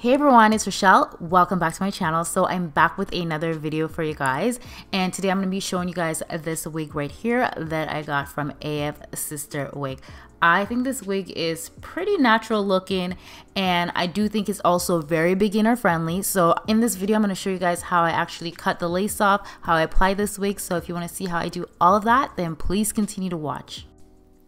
Hey everyone, it's Rochelle. Welcome back to my channel. So I'm back with another video for you guys, and today I'm going to be showing you guys this wig right here that I got from AF Sister Wig. I think this wig is pretty natural looking, and I do think it's also very beginner friendly. So in this video I'm going to show you guys how I actually cut the lace off, how I apply this wig. So if you want to see how I do all of that, then please continue to watch.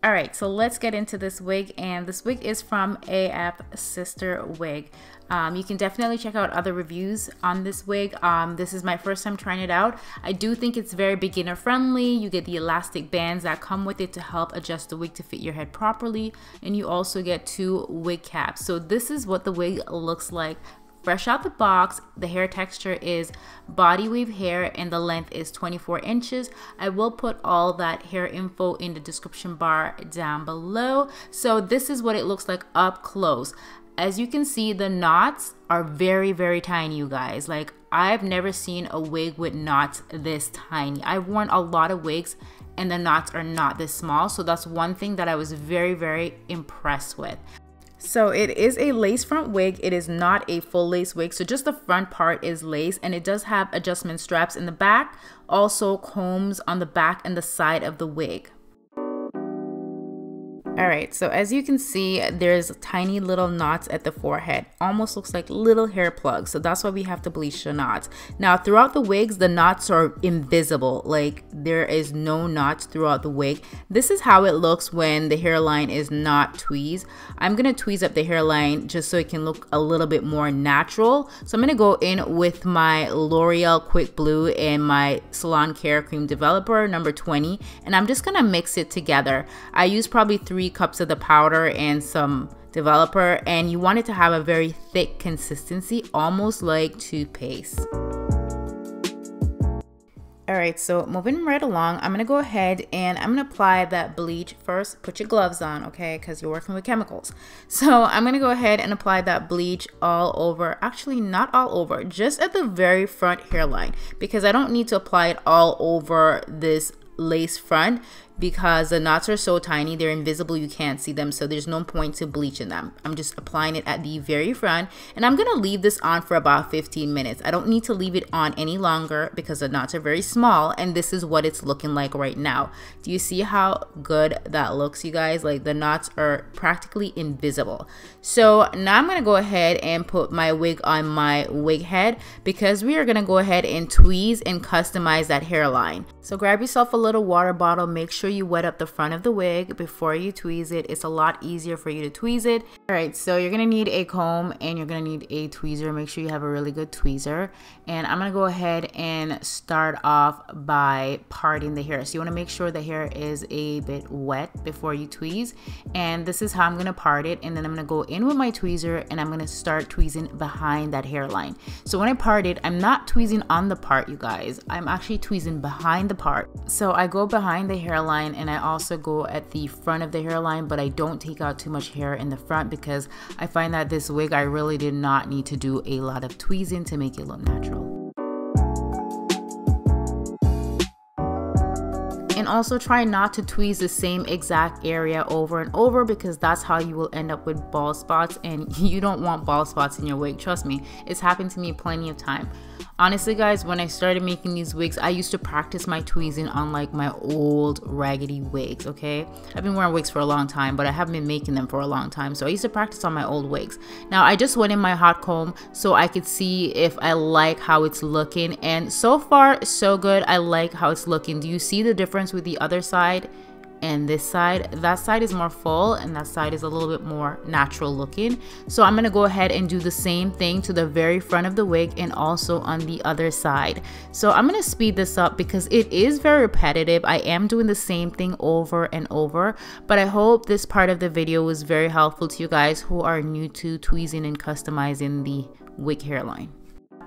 Alright, so let's get into this wig, and this wig is from AF Sister Wig. You can definitely check out other reviews on this wig. This is my first time trying it out. I do think it's very beginner friendly. You get the elastic bands that come with it to help adjust the wig to fit your head properly, and you also get 2 wig caps. So this is what the wig looks like fresh out the box. The hair texture is body wave hair and the length is 24 inches. I will put all that hair info in the description bar down below. So this is what it looks like up close. As you can see, the knots are very, very tiny, you guys. Like, I've never seen a wig with knots this tiny. I've worn a lot of wigs and the knots are not this small. So that's one thing that I was very, very impressed with. So it is a lace front wig. It is not a full lace wig. So just the front part is lace, and it does have adjustment straps in the back, also combs on the back and the side of the wig. Alright, so as you can see, there's tiny little knots at the forehead. Almost looks like little hair plugs. So that's why we have to bleach the knots. Now, throughout the wigs, the knots are invisible. Like, there is no knots throughout the wig. This is how it looks when the hairline is not tweezed. I'm going to tweeze up the hairline just so it can look a little bit more natural. So I'm going to go in with my L'Oreal Quick Blue and my Salon Care Cream Developer number 20. And I'm just going to mix it together. I use probably 3 cups of the powder and some developer, and you want it to have a very thick consistency, almost like toothpaste. Alright, so moving right along, I'm going to go ahead and I'm going to apply that bleach first. Put your gloves on, okay, because you're working with chemicals. So I'm going to go ahead and apply that bleach all over. Actually, not all over, just at the very front hairline, because I don't need to apply it all over this lace front because the knots are so tiny, they're invisible, you can't see them, so there's no point to bleaching them. I'm just applying it at the very front, and I'm gonna leave this on for about 15 minutes. I don't need to leave it on any longer because the knots are very small, and this is what it's looking like right now. Do you see how good that looks, you guys? Like, the knots are practically invisible. So now I'm gonna go ahead and put my wig on my wig head because we are gonna go ahead and tweeze and customize that hairline. So grab yourself a little water bottle, make sure you wet up the front of the wig before you tweeze it. It's a lot easier for you to tweeze it. Alright, so you're gonna need a comb and you're gonna need a tweezer. Make sure you have a really good tweezer. And I'm gonna go ahead and start off by parting the hair. So you wanna make sure the hair is a bit wet before you tweeze. And this is how I'm gonna part it. And then I'm gonna go in with my tweezer and I'm gonna start tweezing behind that hairline. So when I part it, I'm not tweezing on the part, you guys. I'm actually tweezing behind the part. So I go behind the hairline and I also go at the front of the hairline, but I don't take out too much hair in the front because I find that this wig, I really did not need to do a lot of tweezing to make it look natural. And also try not to tweeze the same exact area over and over because that's how you will end up with bald spots, and you don't want bald spots in your wig. Trust me, it's happened to me plenty of time. Honestly, guys, when I started making these wigs, I used to practice my tweezing on like my old raggedy wigs, okay? I've been wearing wigs for a long time, but I haven't been making them for a long time. So I used to practice on my old wigs. Now, I just went in my hot comb so I could see if I like how it's looking. And so far, so good. I like how it's looking. Do you see the difference with the other side and this side? That side is more full and that side is a little bit more natural looking. So I'm gonna go ahead and do the same thing to the very front of the wig and also on the other side. So I'm gonna speed this up because it is very repetitive. I am doing the same thing over and over, but I hope this part of the video was very helpful to you guys who are new to tweezing and customizing the wig hairline.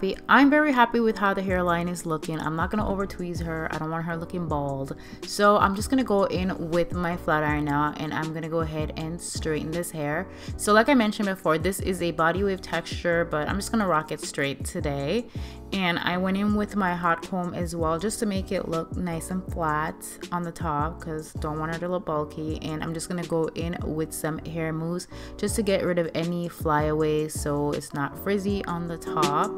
happy. I'm very happy with how the hairline is looking. I'm not gonna over tweeze her. I don't want her looking bald. So I'm just gonna go in with my flat iron now, and I'm gonna go ahead and straighten this hair. So like I mentioned before, this is a body wave texture, but I'm just gonna rock it straight today. And I went in with my hot comb as well, just to make it look nice and flat on the top, because don't want her to look bulky. And I'm just gonna go in with some hair mousse just to get rid of any flyaways so it's not frizzy on the top.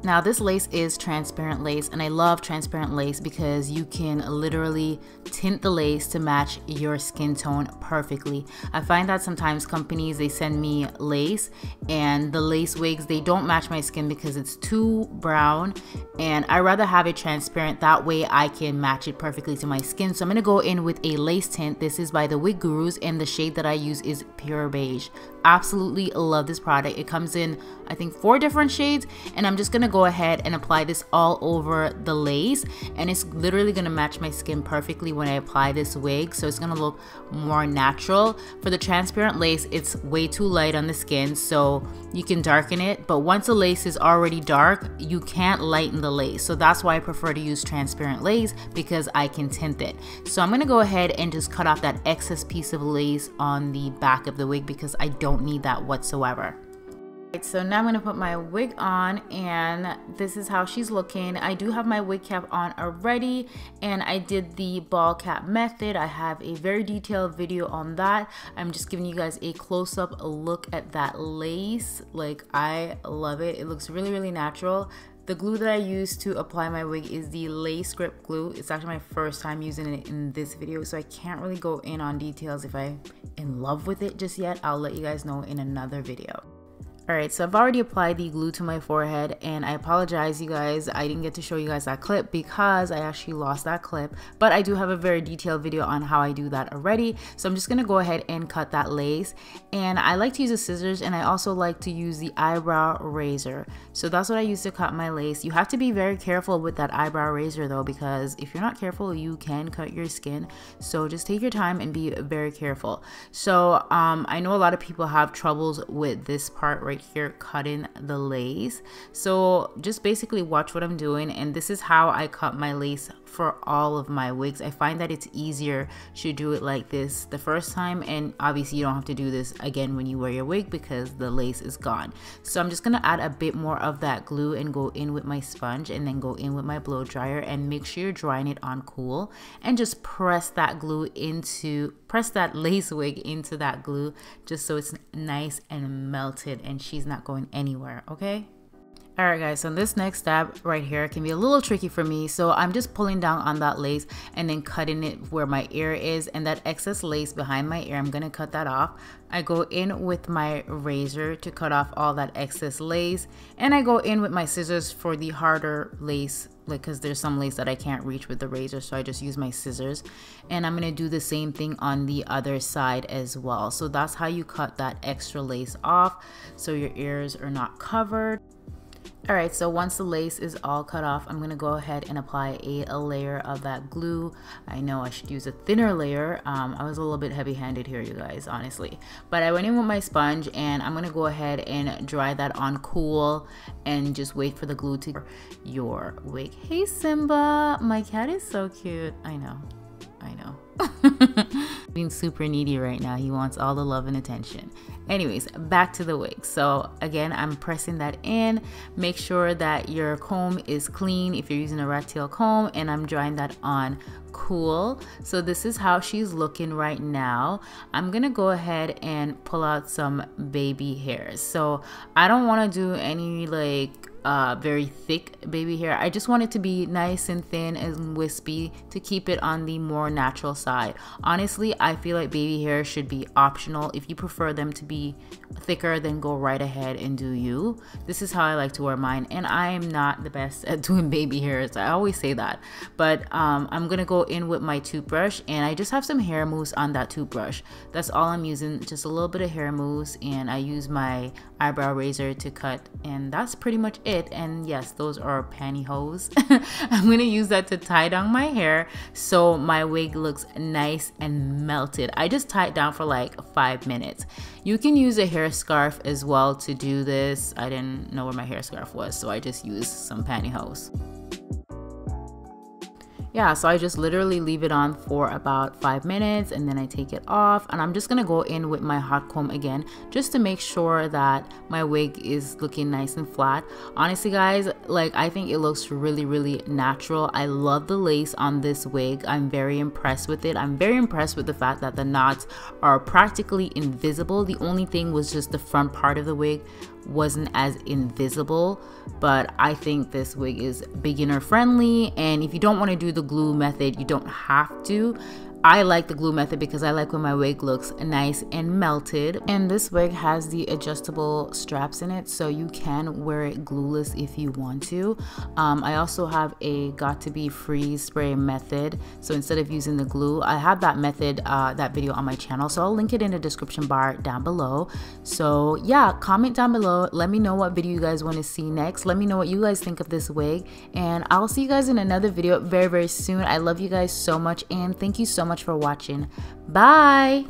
Now this lace is transparent lace, and I love transparent lace because you can literally tint the lace to match your skin tone perfectly. I find that sometimes companies, they send me lace, and the lace wigs, they don't match my skin because it's too brown, and I rather have it transparent. That way I can match it perfectly to my skin. So I'm gonna go in with a lace tint. This is by the Wig Gurus, and the shade that I use is Pure Beige. Absolutely love this product. It comes in, I think, 4 different shades, and I'm just gonna go ahead and apply this all over the lace, and it's literally gonna match my skin perfectly when I apply this wig, so it's gonna look more natural. For the transparent lace, it's way too light on the skin, so you can darken it, but once the lace is already dark, you can't lighten the lace. So that's why I prefer to use transparent lace, because I can tint it. So I'm gonna go ahead and just cut off that excess piece of lace on the back of the wig because I don't need that whatsoever. So now I'm going to put my wig on, and this is how she's looking. I do have my wig cap on already, and I did the ball cap method. I have a very detailed video on that. I'm just giving you guys a close-up look at that lace. Like, I love it. It looks really, really natural. The glue that I use to apply my wig is the Lace Grip glue. It's actually my first time using it in this video, so I can't really go in on details if I'm in love with it just yet. I'll let you guys know in another video. Alright, so I've already applied the glue to my forehead, and I apologize, you guys, I didn't get to show you guys that clip because I actually lost that clip, but I do have a very detailed video on how I do that already. So I'm just going to go ahead and cut that lace, and I like to use the scissors, and I also like to use the eyebrow razor. So that's what I use to cut my lace. You have to be very careful with that eyebrow razor though, because if you're not careful, you can cut your skin. So just take your time and be very careful. So I know a lot of people have troubles with this part right here, cutting the lace. So just basically watch what I'm doing, and this is how I cut my lace for all of my wigs. I find that it's easier to do it like this the first time, and obviously you don't have to do this again when you wear your wig because the lace is gone. So I'm just gonna add a bit more of that glue and go in with my sponge, and then go in with my blow dryer, and make sure you're drying it on cool, and just press that lace wig into that glue just so it's nice and melted and she's not going anywhere, okay? Alright guys, so this next step right here can be a little tricky for me, so I'm just pulling down on that lace and then cutting it where my ear is, and that excess lace behind my ear, I'm going to cut that off. I go in with my razor to cut off all that excess lace, and I go in with my scissors for the harder lace, like, because there's some lace that I can't reach with the razor, so I just use my scissors. And I'm going to do the same thing on the other side as well. So that's how you cut that extra lace off so your ears are not covered. Alright, so once the lace is all cut off, I'm going to go ahead and apply a layer of that glue. I know I should use a thinner layer. I was a little bit heavy-handed here, you guys, honestly. But I went in with my sponge, and I'm going to go ahead and dry that on cool and just wait for the glue to your wig. Hey Simba, my cat is so cute. I know. Being super needy right now. He wants all the love and attention. Anyways, back to the wig. So again, I'm pressing that in. Make sure that your comb is clean if you're using a rat tail comb, and I'm drying that on cool. So this is how she's looking right now. I'm gonna go ahead and pull out some baby hairs. So I don't want to do any like very thick baby hair. I just want it to be nice and thin and wispy to keep it on the more natural side. Honestly, I feel like baby hair should be optional. If you prefer them to be thicker, then go right ahead and do you. This is how I like to wear mine, and I am not the best at doing baby hairs. I always say that, but I'm gonna go in with my toothbrush, and I just have some hair mousse on that toothbrush. That's all I'm using, just a little bit of hair mousse, and I use my eyebrow razor to cut, and that's pretty much it. And yes, those are pantyhose. I'm gonna use that to tie down my hair so my wig looks nice and melted. I just tie it down for like 5 minutes. You can use a hair scarf as well to do this. I didn't know where my hair scarf was, so I just used some pantyhose. Yeah, so I just literally leave it on for about 5 minutes and then I take it off, and I'm just gonna go in with my hot comb again just to make sure that my wig is looking nice and flat. Honestly guys, like, I think it looks really natural. I love the lace on this wig. I'm very impressed with it. I'm very impressed with the fact that the knots are practically invisible. The only thing was just the front part of the wig wasn't as invisible, but I think this wig is beginner friendly, and if you don't want to do the glue method, you don't have to. I like the glue method because I like when my wig looks nice and melted. And this wig has the adjustable straps in it, so you can wear it glueless if you want to. I also have a Got2b freeze spray method, so instead of using the glue, I have that method, that video on my channel, so I'll link it in the description bar down below. So yeah, comment down below, let me know what video you guys want to see next. Let me know what you guys think of this wig, and I'll see you guys in another video very soon. I love you guys so much, and thank you so much for watching. Bye.